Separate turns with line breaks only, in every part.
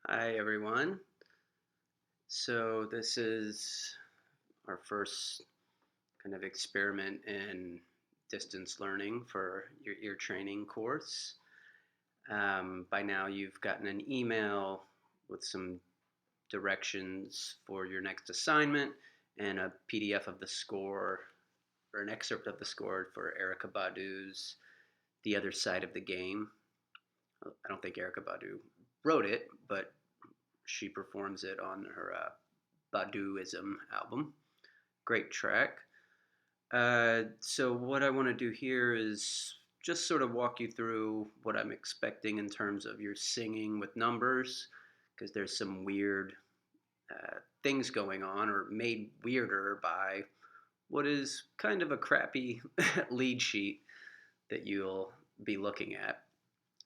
Hi, everyone. So, this is our first kind of experiment in distance learning for your ear training course. By now, you've gotten an email with some directions for your next assignment and a PDF of the score or an excerpt of the score for Erykah Badu's The Other Side of the Game. I don't think Erykah Badu wrote it, but she performs it on her Baduism album. Great track. So, what I want to do here is just sort of walk you through what I'm expecting in terms of your singing with numbers, because there's some weird things going on, or made weirder by what is kind of a crappy lead sheet that you'll be looking at.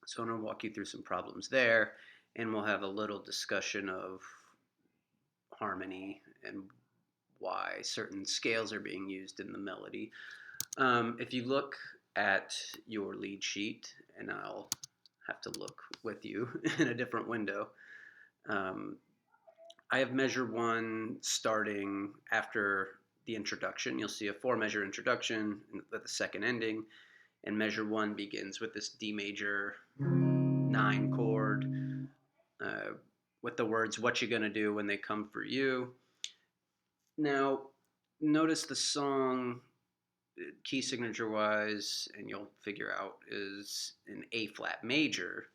So, I'm going to walk you through some problems there, and we'll have a little discussion of harmony and why certain scales are being used in the melody. If you look at your lead sheet, and I'll have to look with you in a different window, um, I have measure one starting after the introduction. You'll see a four measure introduction with a second ending, and measure one begins with this D major 9 chord uh, with the words, "What you gonna do when they come for you?" Now, notice the song key signature wise, and you'll figure out, is an A flat major.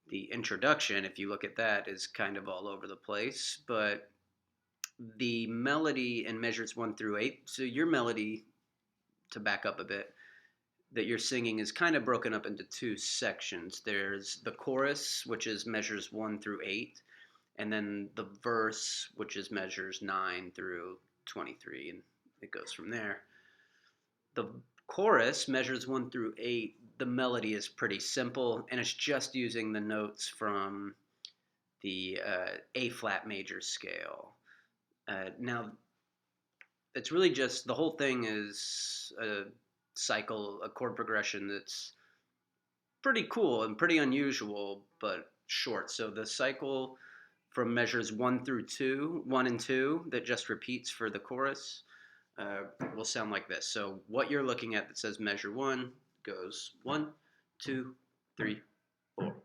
The introduction, if you look at that, is kind of all over the place, but the melody in measures 1 through 8, so your melody, to back up a bit, that you're singing is kind of broken up into two sections. There's the chorus, which is measures 1 through 8, and then the verse, which is measures 9 through 23, and it goes from there. The chorus, measures 1 through 8, the melody is pretty simple, and it's just using the notes from the A flat major scale. Now, it's really just the whole thing is a cycle, a chord progression that's pretty cool and pretty unusual, but short. So the cycle from measures 1 through 2, 1 and 2, that just repeats for the chorus, will sound like this. So what you're looking at that says measure one goes 1, 2, 3, 4.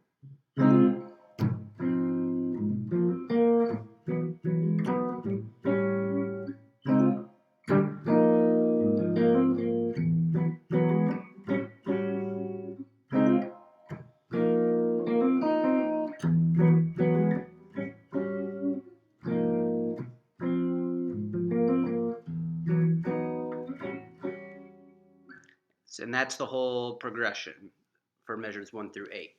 And that's the whole progression for measures 1 through 8.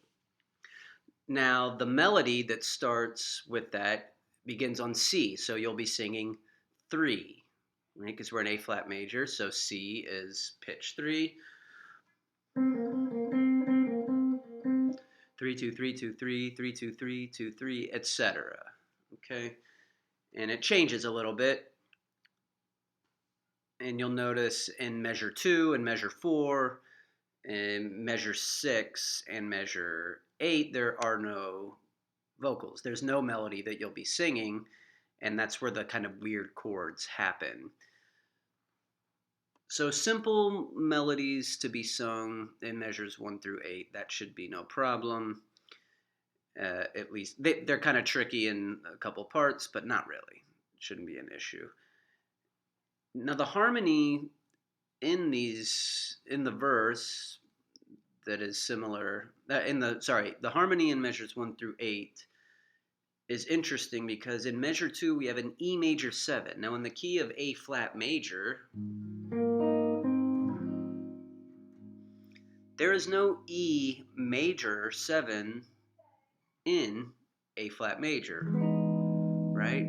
Now, the melody that starts with that begins on C. So you'll be singing 3, right? Because we're in A flat major. So C is pitch 3. 3 2 3 2 3 3 2 3 2 3, etc. Okay, and it changes a little bit, and you'll notice in measure 2 and measure 4 and measure 6 and measure 8 there are no vocals. There's no melody that you'll be singing, and that's where the kind of weird chords happen. So simple melodies to be sung in measures 1 through 8, that should be no problem. At least they're kind of tricky in a couple parts, but not really. It shouldn't be an issue. Now the harmony in the verse that is similar the harmony in measures 1 through 8 is interesting because in measure 2 we have an E major 7. Now in the key of A flat major, there is no E major 7 in A flat major, right?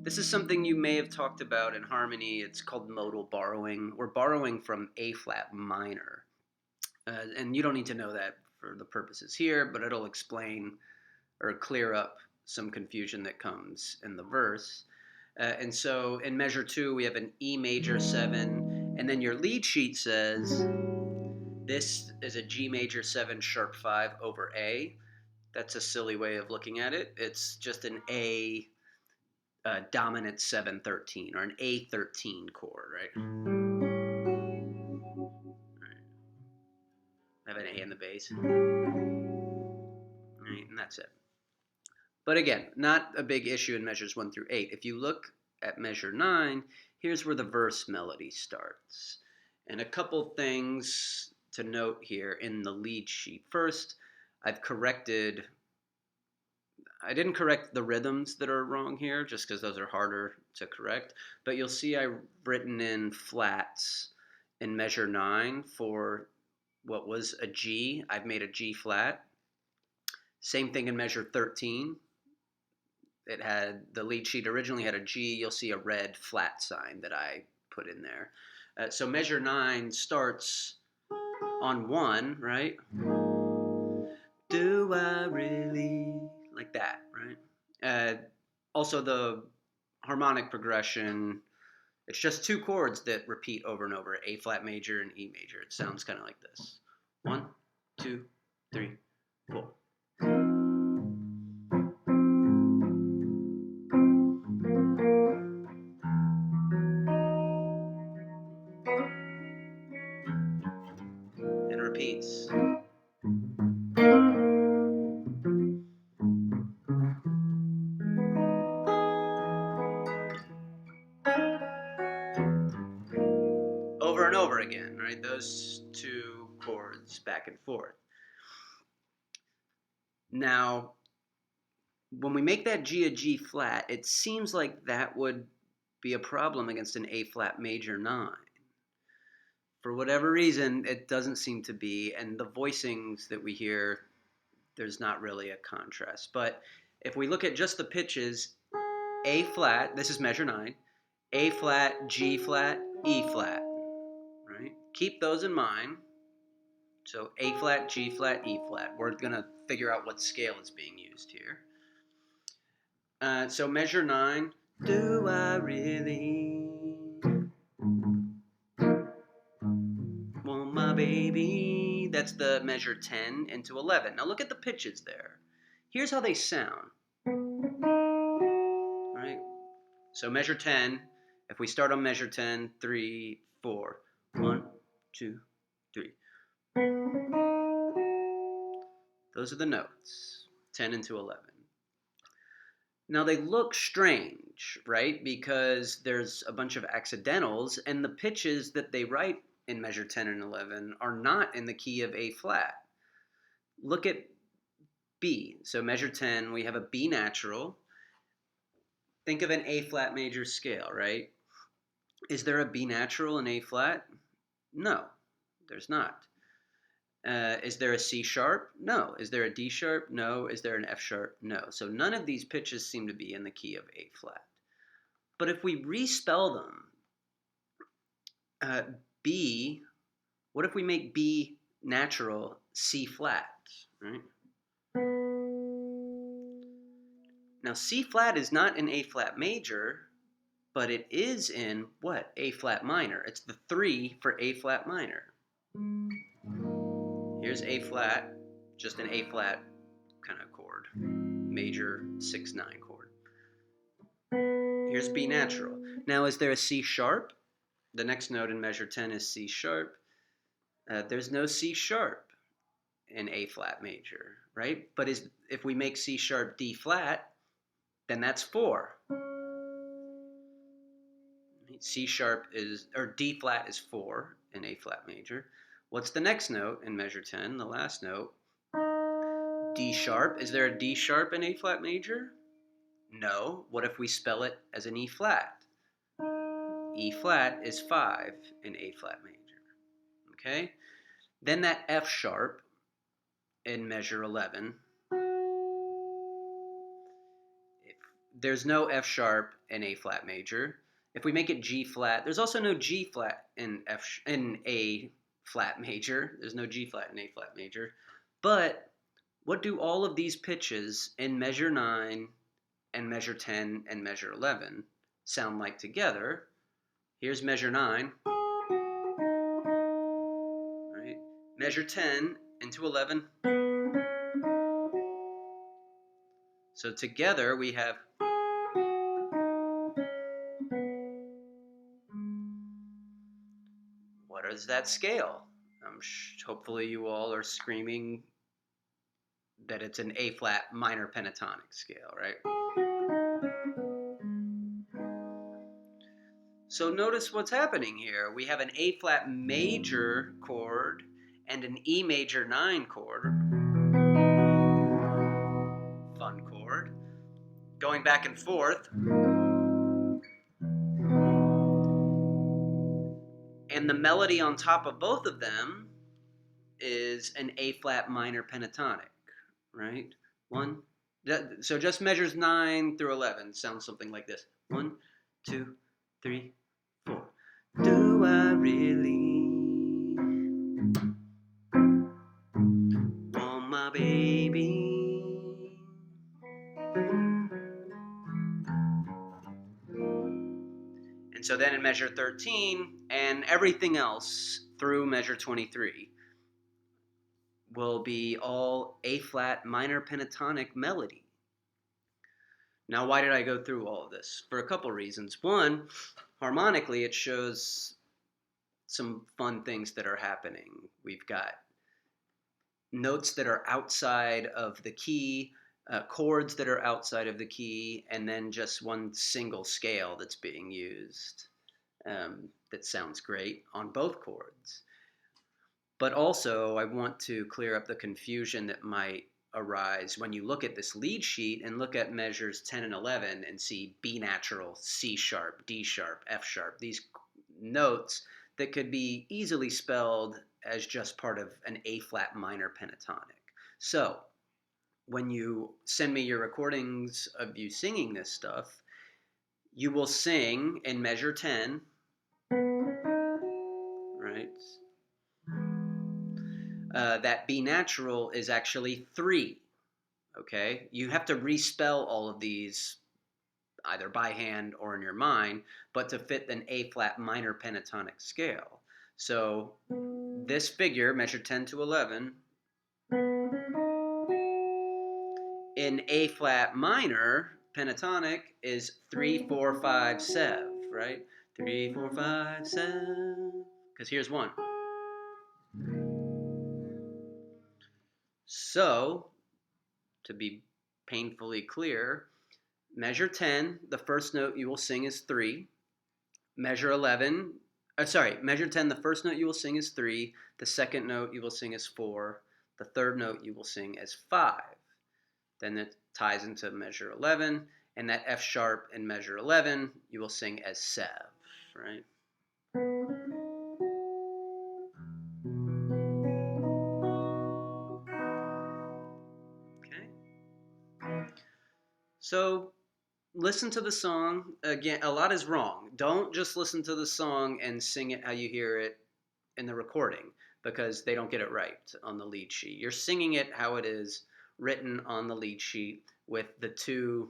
This is something you may have talked about in harmony. It's called modal borrowing. We're borrowing from A flat minor. And you don't need to know that for the purposes here, but it'll explain or clear up some confusion that comes in the verse. And so in measure 2, we have an E major 7, and then your lead sheet says this is a G major 7 sharp 5 over A. That's a silly way of looking at it. It's just an A dominant 7/13 or an A13 chord, right? I have an A in the bass. Right, and that's it. But again, not a big issue in measures 1 through 8. If you look at measure 9, here's where the verse melody starts. And a couple things to note here in the lead sheet. First, I didn't correct the rhythms that are wrong here, just because those are harder to correct. But you'll see I've written in flats in measure 9 for what was a G. I've made a G flat. Same thing in measure 13. It had, the lead sheet originally had a G. You'll see a red flat sign that I put in there. So measure 9 starts on 1, right? Do I really? Like that, right? Also, the harmonic progression, it's just 2 chords that repeat over and over, A flat major and E major. It sounds kind of like this. 1, 2, 3, 4. And it repeats. Over and over again, right? Those 2 chords back and forth. Now, when we make that G a G flat, it seems like that would be a problem against an A flat major 9. For whatever reason, it doesn't seem to be, and the voicings that we hear, there's not really a contrast. But if we look at just the pitches, A flat, this is measure 9, A flat, G flat, E flat, right? Keep those in mind. So A flat, G flat, E flat. We're going to figure out what scale is being used here. So measure 9, do I really want my baby? That's the measure 10 into 11. Now look at the pitches there. Here's how they sound. All right. So measure 10, if we start on measure 10, 3, 4. 1, 2, 3. Those are the notes, 10 into 11. Now they look strange, right? Because there's a bunch of accidentals, and the pitches that they write in measure 10 and 11 are not in the key of A flat. Look at B. So measure 10, we have a B natural. Think of an A flat major scale, right? Is there a B natural in A flat? No, there's not. Is there a C sharp? No. Is there a D sharp? No. Is there an F sharp? No. So none of these pitches seem to be in the key of A flat. But if we respell them, B, what if we make B natural C flat, right? Now C flat is not in A flat major, but it is in what? A flat minor. It's the 3 for A flat minor. Here's A flat, just an A flat kind of chord, major 6/9 chord. Here's B natural. Now, is there a C sharp? The next note in measure 10 is C sharp. There's no C sharp in A flat major, right? But if we make C sharp D flat, then that's 4. C sharp is, or D flat is 4 in A flat major. What's the next note in measure 10, the last note? D sharp. Is there a D sharp in A flat major? No. What if we spell it as an E flat? E flat is 5 in A flat major. Okay? Then that F sharp in measure 11. There's no F sharp in A flat major. If we make it G flat, there's also no G flat in A flat major. There's no G flat in A flat major. But what do all of these pitches in measure 9 and measure 10 and measure 11 sound like together? Here's measure 9. Right? Measure 10 into 11. So together we have. What is that scale? Hopefully you all are screaming that it's an A flat minor pentatonic scale, right? So notice what's happening here. We have an A flat major chord and an E major 9 chord, fun chord, going back and forth. And the melody on top of both of them is an A flat minor pentatonic, right? So just measures 9 through 11 sounds something like this. 1, 2, 3, 4. Do I really want my baby? And so then in measure 13 and everything else through measure 23 will be all A flat minor pentatonic melody. Now, why did I go through all of this? For a couple reasons. One, harmonically, it shows some fun things that are happening. We've got notes that are outside of the key, chords that are outside of the key, and then just one single scale that's being used that sounds great on both chords. But also, I want to clear up the confusion that might arise when you look at this lead sheet and look at measures 10 and 11 and see B natural, C sharp, D sharp, F sharp, these notes that could be easily spelled as just part of an A flat minor pentatonic. So when you send me your recordings of you singing this stuff, you will sing in measure 10, right? That B natural is actually 3, okay? You have to respell all of these either by hand or in your mind, but to fit an A flat minor pentatonic scale. So this figure, measure 10 to 11, in A flat minor pentatonic is 3, 4, 5, 7, right? 3, 4, 5, 7. Because here's 1. So, to be painfully clear, measure 10, the first note you will sing is 3. Measure 11, measure 10, the first note you will sing is 3. The second note you will sing is 4. The third note you will sing as 5. Then it ties into measure 11, and that F sharp in measure 11 you will sing as 7, right? Okay. So listen to the song. Again, a lot is wrong. Don't just listen to the song and sing it how you hear it in the recording, because they don't get it right on the lead sheet. You're singing it how it is written on the lead sheet with the 2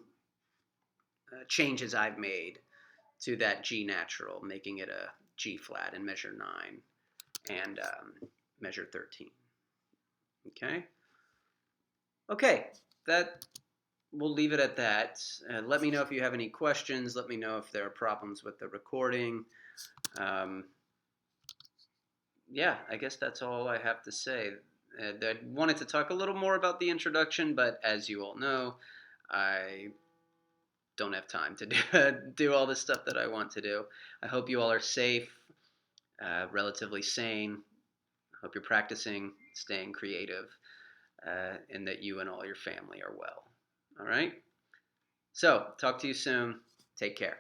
changes I've made to that G natural, making it a G flat in measure 9 and measure 13. Okay? Okay, that we'll leave it at that. Let me know if you have any questions. Let me know if there are problems with the recording. Yeah, I guess that's all I have to say. I wanted to talk a little more about the introduction, but as you all know, I don't have time to do all the stuff that I want to do. I hope you all are safe, relatively sane. I hope you're practicing, staying creative, and that you and all your family are well. All right? So, talk to you soon. Take care.